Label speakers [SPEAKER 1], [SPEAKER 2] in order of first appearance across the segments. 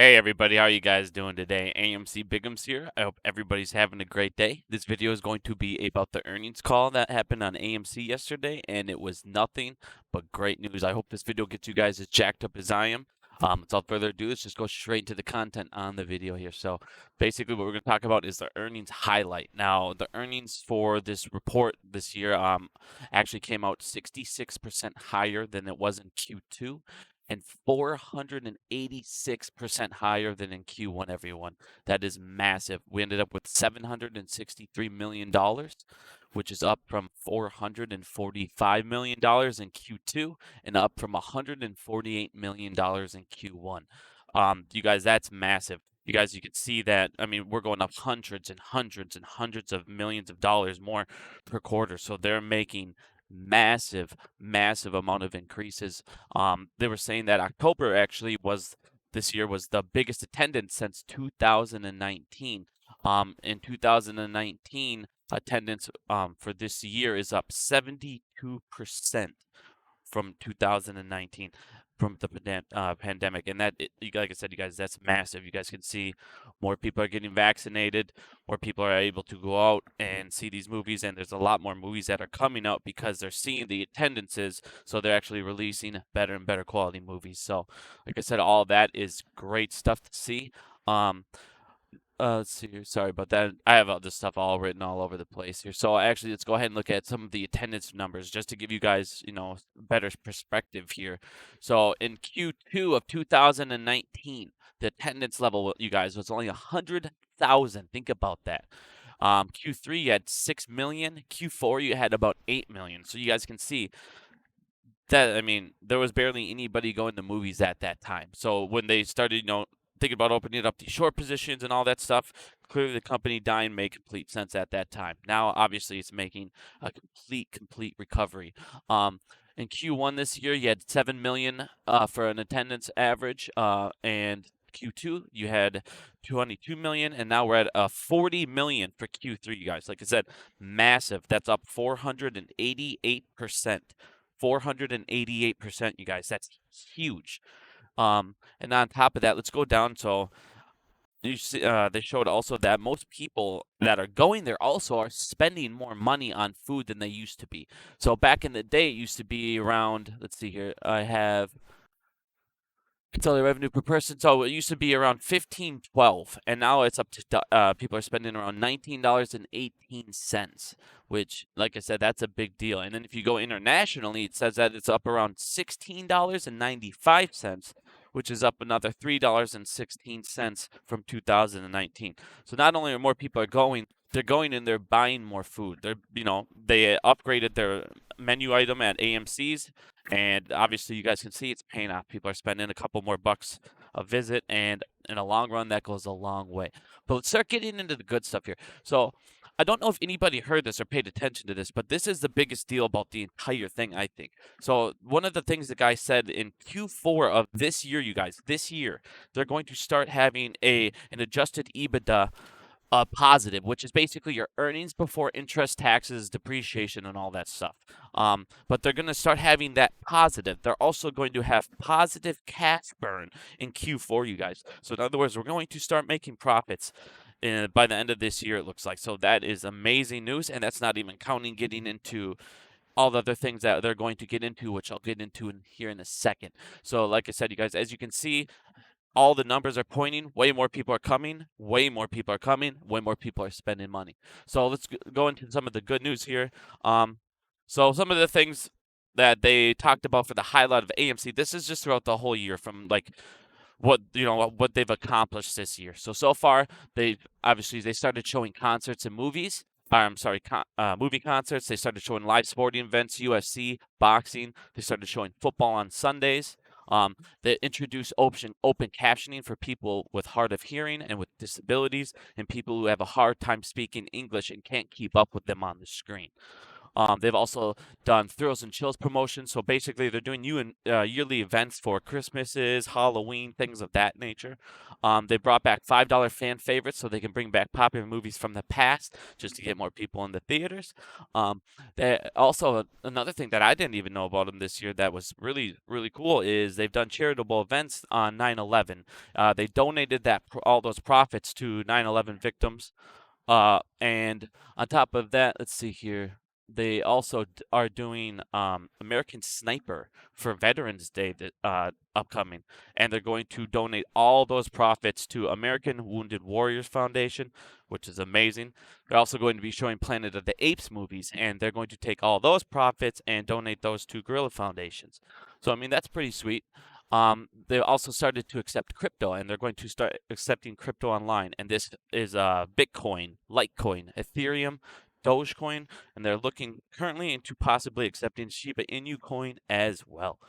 [SPEAKER 1] Hey everybody, how are you guys doing today? Amcbiggums here. I hope everybody's having a great day. This video is going to be about the earnings call that happened on AMC yesterday, and it was nothing but great news. I hope this video gets you guys as jacked up as I am. Without further ado, let's just go straight into the content on the video here. So basically what we're going to talk about is the earnings highlight. Now, the earnings for this report this year actually came out 66% higher than it was in Q2 and 486% higher than in Q1, everyone. That is massive. We ended up with $763 million, which is up from $445 million in Q2 and up from $148 million in Q1. You guys, that's massive. You guys, you can see that, I mean, we're going up hundreds and hundreds and hundreds of millions of dollars more per quarter. So they're making massive amount of increases. They were saying that October actually was this year was the biggest attendance since 2019. In 2019, attendance for this year is up 72% from 2019 from the pandemic, and like I said, you guys, that's massive. You guys can see more people are getting vaccinated, more people are able to go out and see these movies, and there's a lot more movies that are coming out because they're seeing the attendances, so they're actually releasing better and better quality movies. So, like I said, all that is great stuff to see. Let's see here. Sorry about that. I have all this stuff all written all over the place here. So actually, let's go ahead and look at some of the attendance numbers just to give you guys, better perspective here. So in Q2 of 2019, the attendance level, you guys, was only 100,000. Think about that. Q3, you had 6 million. Q4, you had about 8 million. So you guys can see that, I mean, there was barely anybody going to movies at that time. So when they started, thinking about opening up these short positions and all that stuff, clearly the company didn't make complete sense at that time. Now, obviously, it's making a complete recovery. In Q1 this year, you had 7 million for an attendance average, and Q2 you had 22 million, and now we're at 40 million for Q3. You guys, like I said, massive. That's up 488%. 488%, you guys. That's huge. And on top of that, let's go down. So you see, they showed also that most people that are going there also are spending more money on food than they used to be. So back in the day, it used to be around, let's see here, I have consolidated revenue per person. So it used to be around 15.12, and now it's up to people are spending around $19.18, which, like I said, that's a big deal. And then if you go internationally, it says that it's up around $16.95, which is up another $3.16 from 2019. So not only are more people going, they're going and they're buying more food. They upgraded their menu item at AMC's, and obviously you guys can see it's paying off. People are spending a couple more bucks a visit, and in a long run, that goes a long way. But let's start getting into the good stuff here. So I don't know if anybody heard this or paid attention to this, but this is the biggest deal about the entire thing, I think. So one of the things the guy said in Q4 of this year, you guys, this year, they're going to start having an adjusted EBITDA positive, which is basically your earnings before interest, taxes, depreciation, and all that stuff. But they're going to start having that positive. They're also going to have positive cash burn in Q4, you guys. So in other words, we're going to start making profits by the end of this year, it looks like. So that is amazing news, and that's not even counting getting into all the other things that they're going to get into, which I'll get into here in a second. So like I said, you guys, as you can see, all the numbers are pointing, way more people are coming, way more people are coming, way more people are spending money. So let's go into some of the good news here. So some of the things that they talked about for the highlight of AMC, this is just throughout the whole year from like what they've accomplished this year. So far, they started showing concerts and movies. Movie concerts. They started showing live sporting events, UFC, boxing. They started showing football on Sundays. They introduced open captioning for people with hard of hearing and with disabilities, and people who have a hard time speaking English and can't keep up with them on the screen. They've also done Thrills and Chills promotions. So basically, they're doing yearly events for Christmases, Halloween, things of that nature. They brought back $5 fan favorites so they can bring back popular movies from the past just to get more people in the theaters. They also, another thing that I didn't even know about them this year that was really, really cool is they've done charitable events on 9/11. They donated all those profits to 9/11 victims. And on top of that, let's see here. They also are doing American Sniper for Veterans Day that upcoming, and they're going to donate all those profits to American Wounded Warriors Foundation, which is amazing. They're also going to be showing Planet of the Apes movies, and they're going to take all those profits and donate those to Gorilla Foundations. So I mean that's pretty sweet. They also started to accept crypto, and they're going to start accepting crypto online. And this is Bitcoin, Litecoin, Ethereum, Dogecoin, and they're looking currently into possibly accepting Shiba Inu coin as well.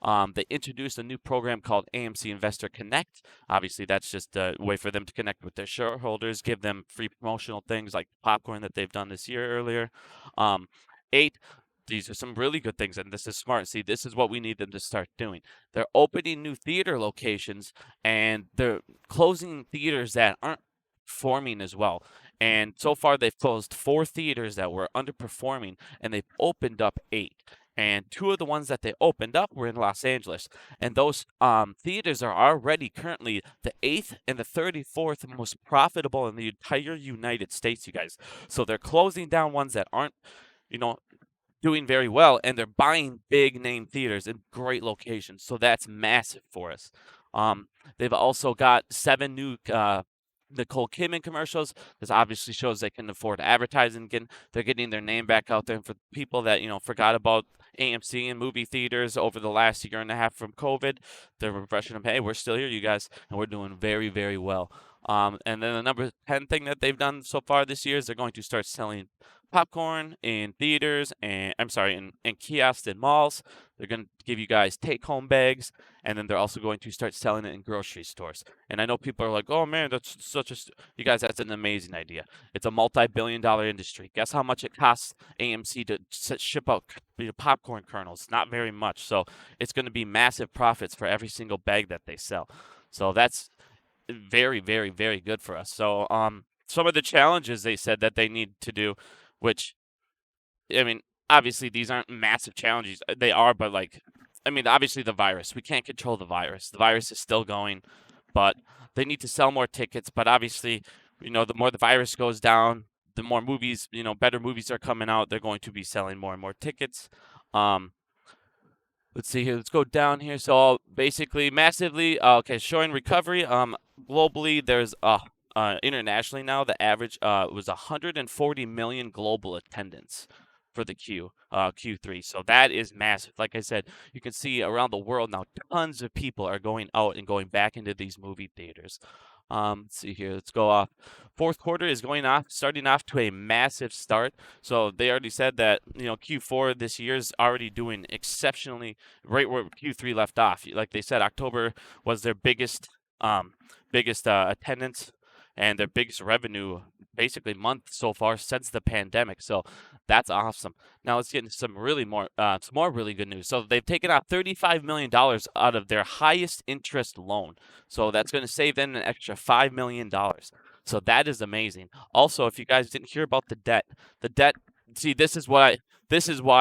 [SPEAKER 1] They introduced a new program called AMC Investor Connect. Obviously, that's just a way for them to connect with their shareholders, give them free promotional things like popcorn that they've done this year earlier. Um, 8, these are some really good things, and this is smart. See, this is what we need them to start doing. They're opening new theater locations, and they're closing theaters that aren't performing as well. And so far, they've closed 4 theaters that were underperforming, and they've opened up 8. And 2 of the ones that they opened up were in Los Angeles. And those theaters are already currently the 8th and the 34th most profitable in the entire United States, you guys. So they're closing down ones that aren't, you know, doing very well, and they're buying big name theaters in great locations. So that's massive for us. They've also got 7 new Nicole Kidman commercials. This obviously shows they can afford advertising again. They're getting their name back out there. And for people that forgot about AMC and movie theaters over the last year and a half from COVID, they're refreshing them. Hey, we're still here, you guys, and we're doing very, very well. And then the number 10 thing that they've done so far this year is they're going to start selling popcorn in theaters and in kiosks in malls. They're going to give you guys take-home bags, and then they're also going to start selling it in grocery stores. And I know people are like, "Oh man, that's you guys, that's an amazing idea. It's a multi-billion-dollar industry. Guess how much it costs AMC to ship out popcorn kernels? Not very much. So it's going to be massive profits for every single bag that they sell. So that's very, very, very good for us. So some of the challenges they said that they need to do, which I mean, obviously these aren't massive challenges. They are, but obviously the virus. We can't control the virus. The virus is still going, but they need to sell more tickets. But obviously, the more the virus goes down, the more movies, better movies are coming out. They're going to be selling more and more tickets. Let's see here. Let's go down here. So basically, massively, okay, showing recovery. Globally, there's internationally now, the average was 140 million global attendance for the Q3. So that is massive. Like I said, you can see around the world now, tons of people are going out and going back into these movie theaters. Let's see here. Let's go off. Fourth quarter is starting off to a massive start. So they already said that Q4 this year is already doing exceptionally right where Q3 left off. Like they said, October was their biggest attendance and their biggest revenue basically month so far since the pandemic. So that's awesome. Now let's get into some more really good news. So they've taken out $35 million out of their highest interest loan. So that's going to save them an extra $5 million. So that is amazing. Also, if you guys didn't hear about the debt, see, this is why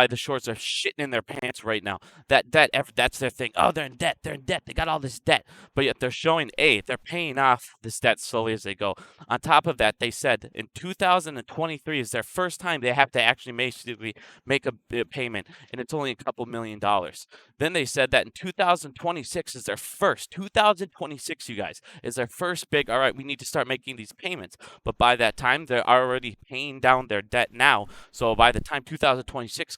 [SPEAKER 1] the shorts are shitting in their pants right now. That debt, that's their thing. Oh, they're in debt. They got all this debt. But yet they're showing, they're paying off this debt slowly as they go. On top of that, they said in 2023 is their first time they have to actually make a payment, and it's only a couple $1,000,000. Then they said that in 2026 is their first, 2026, you guys, is their first big, all right, we need to start making these payments. But by that time, they're already paying down their debt now. So by the time 2026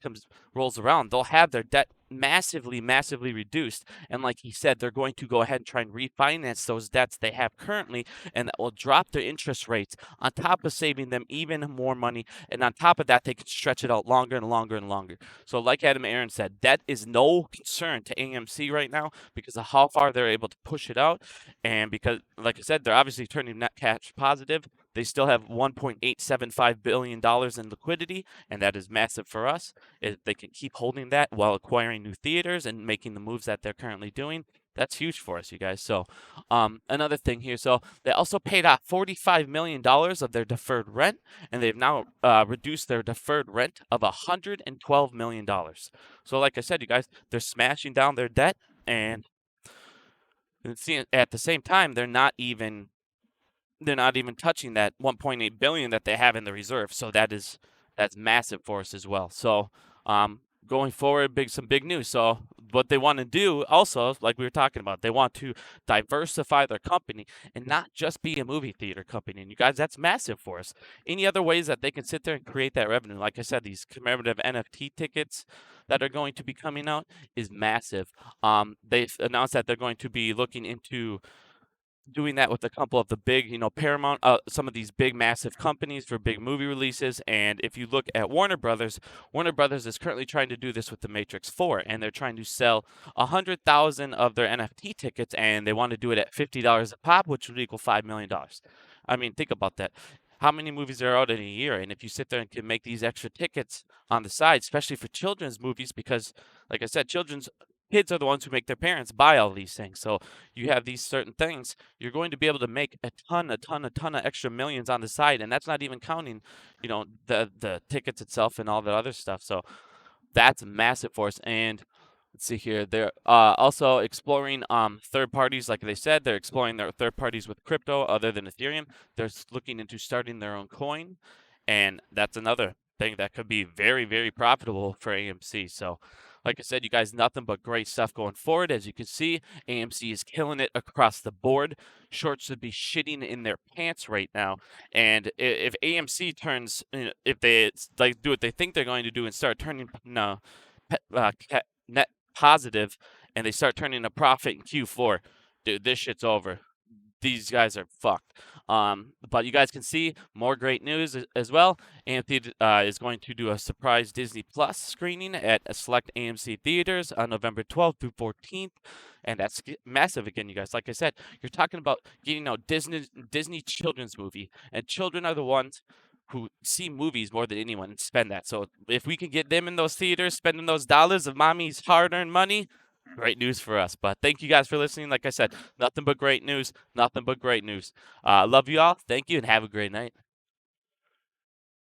[SPEAKER 1] rolls around, they'll have their debt massively reduced. And like he said, they're going to go ahead and try and refinance those debts they have currently, and that will drop their interest rates on top of saving them even more money. And on top of that, they can stretch it out longer and longer and longer. So like Adam Aaron said, debt is no concern to AMC right now because of how far they're able to push it out. And because, like I said, they're obviously turning net cash positive. They still have $1.875 billion in liquidity, and that is massive for us. If they can keep holding that while acquiring new theaters and making the moves that they're currently doing, that's huge for us, you guys. So another thing here, so they also paid out $45 million of their deferred rent, and they've now reduced their deferred rent of $112 million. So like I said, you guys, they're smashing down their debt, and at the same time, they're not even touching that 1.8 billion that they have in the reserve. So that's massive for us as well. So going forward, some big news. So what they want to do also, like we were talking about, they want to diversify their company and not just be a movie theater company. And you guys, that's massive for us. Any other ways that they can sit there and create that revenue? Like I said, these commemorative NFT tickets that are going to be coming out is massive. They've announced that they're going to be looking into doing that with a couple of the big, Paramount, some of these big, massive companies for big movie releases. And if you look at Warner Brothers is currently trying to do this with The Matrix 4, and they're trying to sell 100,000 of their NFT tickets, and they want to do it at $50 a pop, which would equal $5 million. I mean, think about that. How many movies are out in a year? And if you sit there and can make these extra tickets on the side, especially for children's movies, because, like I said, kids are the ones who make their parents buy all these things. So you have these certain things, you're going to be able to make a ton of extra millions on the side, and that's not even counting, the tickets itself and all the other stuff. So that's massive for us. And let's see here, they're also exploring third parties. Like they said, they're exploring their third parties with crypto other than Ethereum. They're looking into starting their own coin, and that's another thing that could be very, very profitable for AMC. So like I said, you guys, nothing but great stuff going forward. As you can see, AMC is killing it across the board. Shorts should be shitting in their pants right now. And if AMC turns, if they do what they think they're going to do and start turning net positive, and they start turning a profit in Q4, dude, this shit's over. These guys are fucked. But you guys can see more great news as well. AMC is going to do a surprise Disney Plus screening at select AMC theaters on November 12th through 14th. And that's massive again, you guys. Like I said, you're talking about getting out Disney children's movie. And children are the ones who see movies more than anyone and spend that. So if we can get them in those theaters, spending those dollars of mommy's hard-earned money, great news for us. But thank you guys for listening. Like I said, nothing but great news. Nothing but great news. Love you all. Thank you, and have a great night.